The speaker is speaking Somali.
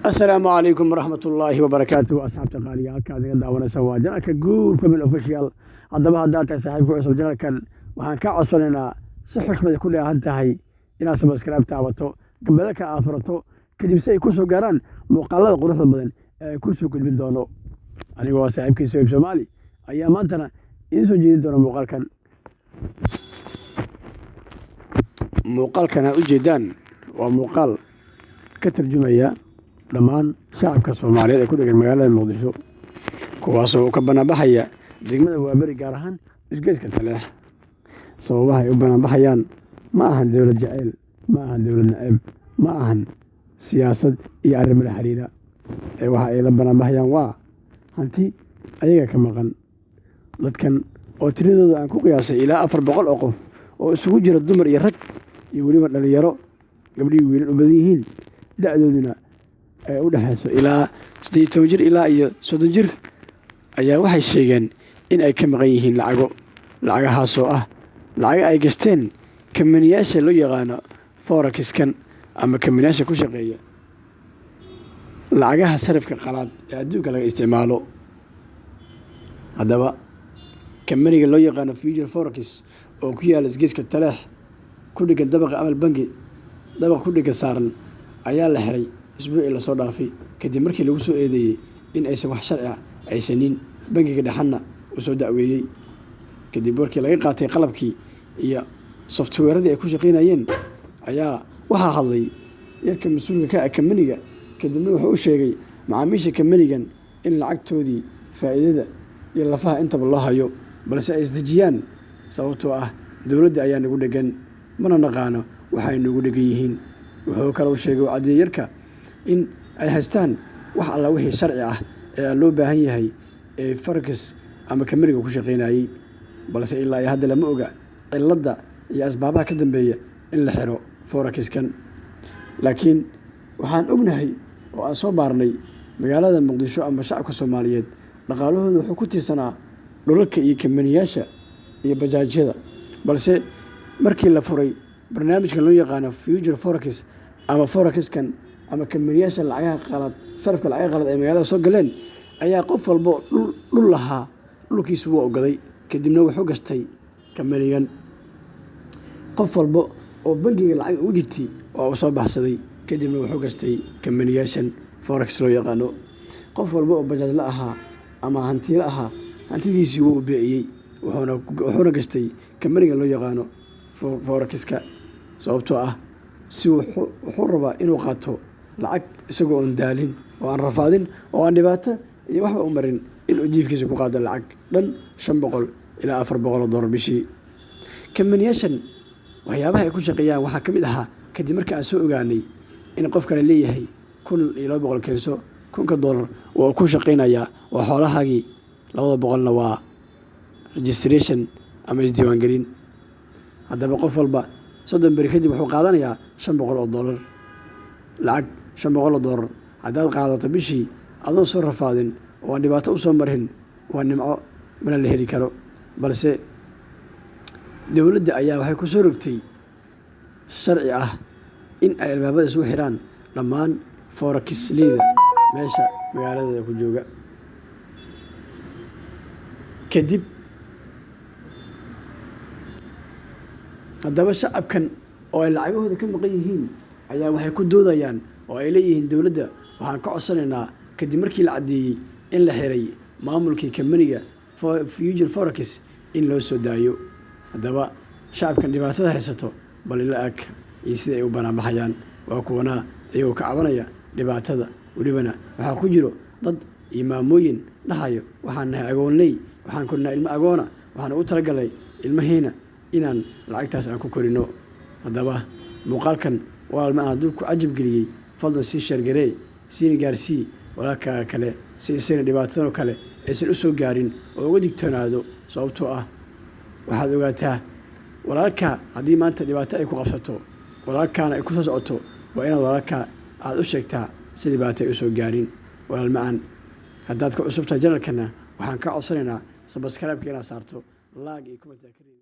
السلام عليكم ورحمة الله وبركاته أصحاب تقاليا هكذا قد أولا سوا جنالك قول فمن أوفيشيال عندما هداتا صاحبك وعصب جنالك وحان كعصلنا صحك ماذا كلها هنتهي إلى سبسكرايب تابطو قبل لك آفرتو كدب سي كوسو قران مقالة قروح البدن كوسو كدب دونو أنا هو صاحبك سويب سومالي أيام أنتنا إنسو جديد دون مقال كان أجدان ومقال كترجمية dhammaan shacabka Soomaaliyeed ee ku dhagan magaalada Muqdisho kuwaas oo ka banaanbaxaya degmada Waaberi gaar ahaan isgeeska Taleex sababaha ay u banaanbaxayaan ma ahan dawlad jacayl ma ahan dawlad nacayb ma ahan siyaasad iyo arrimo la xiriira ee waxa ay la banaanbaxayaan waa hanti ayaga ka maqan dadkan oo tiradooda aan ku qiyaasay ilaa 400 oo qof oo isugu jira dumar iyo rag iyo waliba dhalinyaro gabdhiyo wiilal u badan yihiin da'dooduna u dhaxayso ilaa 18 jir ilaa iyo 30 jir ayaa waxay sheegeen in ay ka maqan yihiin lacagahaas oo ah lacag ay gasteen kamaniyaasha loo yaqaan forex-kan ama kamaniyaasha ku shaqeeya lacagaha sarifka qalaad ee adduunka laga isticmaalo hadaba kamaniga loo yaqaan Future Forex oo ku yaala isgeeska Taleex ku dhigan dabaqa amal bangi dabaq ku dhigan saaran ayaa la xiray isbuucii la soo dhaafay kadib markii lagu soo eedeeyay in aysan wax sharci ah aysanin bangiga dhaxana uu soo dacweeyay kadib markii laga qaatay qalabkii iyo softwareadii ay ku shaqeynayeen ayaa waxa hadlay yarka mas'uulka ka ah kamaniga kadibna wuxuu u sheegay macaamiisha kamanigan in lacagtoodii faa'iidada iyo lafaha intaba loo hayo balse ay isdejiyaan sababtoo ah dawladda ayaa nagu dhagan mana naqaano waxa ay nagu dhagan yihiin wuxuu kale u sheegay cadeey yarka in ay haystaan wax alla wixii sharci ah ee loo baahan yahay ee forex ama kamaniga ku shaqeynayay balse ilaa hadda lama oga cilada iyo asbaabaha ka dambeeya in la xiro forex-kan laakiin waxaan ognahay oo aan soo baarnay magaalada Muqdisho ama shacabka Soomaaliyeed dhaqaalahooda wuxuu ku tiirsanaa dhulalka iyo kamaniyaasha iyo bajaajyada balse markii la furay barnaamijka loo yaqaan Future Forex ama forex-kan ama kamaniyaasha lacagaha qalad sarifka lacagaha qalad ee magaalada soo galeen ayaa qof walba dhul lahaa dhulkiisu waa ogaday kadibna wuxuu gastay kamanigan qof walba oo bangiga lacag u jirtay oo soo baxsaday kadibna wuxuu gastay kamaniyaashan forex loo yaqaano qof walba oo bajaaj la ahaa ama hanti la ahaa hantidiisii wuu beeyay wuxuuna gastay kamaniga loo yaqaano forex-ka sababtoo ah si wuxuu rabaa inuu qaato lacag isagoo aan daalin oo aan rafaadin oo aan dhibaato iyo waxba u marin inuu jiifkiisa ku qaado lacag dhan 500 ilaa 400 dollar bishii kamaniyaashan waxyaabaha ay ku shaqeeyaan waxaa ka mid ahaa kadib markii aan soo ogaanay in qof kale leeyahay 1200 keenso 1000 dollar oo ku shaqeynaya oo xoolahaagii 200 waa registration ama isdiiwaangelin haddaba qof walba 30 bari kadib wuxuu qaadanayaa 500 dollar lacag 500 dollar haddaad qaadato bishii adoo soo rafaadin oo aan dhibaato u soo marin waa nimco mana la heli karo balse dawladda ayaa waxay ku soo rogtay sharci ah in ay albaabada isu xiraan dhammaan forex-leyda meesha magaalada ku jooga kadib haddaba shacabkan oo ay lacagahooda ka maqan yihiin ayaa waxay ku doodayaan oo ay leeyihiin dawladda waxaan ka codsanaynaa kadib markii la caddeeyey in la xiray maamulkii kamaniga Future Forex in loo soo daayo haddaba shacabkan dhibaatada haysato bal ila ag iyo sida ay u banaanbaxayaan waa kuwana iyagoo ka cabanaya dhibaatada walibana waxaa ku jiro dad imaamooyin dhahayo waxaan nahay agoonley waxaan kornaa ilmo agoona waxaan u talagalay ilmaheena inaan lacagtaas aan ku korino haddaba muuqaalkan waalma aan hadduu ku cajab geliyey fadlan sii sheergaree siina gaarsii walaalkaaga kale si isagana dhibaatadoo kale aysan u soo gaarin oo uga digtoonaado sababtoo ah waxaad ogaataa walaalka haddii maanta dhibaato ay ku qabsato walaalkaana ay ku soo socoto waa inaad walaalka aad u sheegtaa si dhibaato ay u soo gaarin walaal macaan haddaad ku cusubtahay janalkana waxaan kaa codsanaynaa sabaskraibka inaad saarto laag iyo comment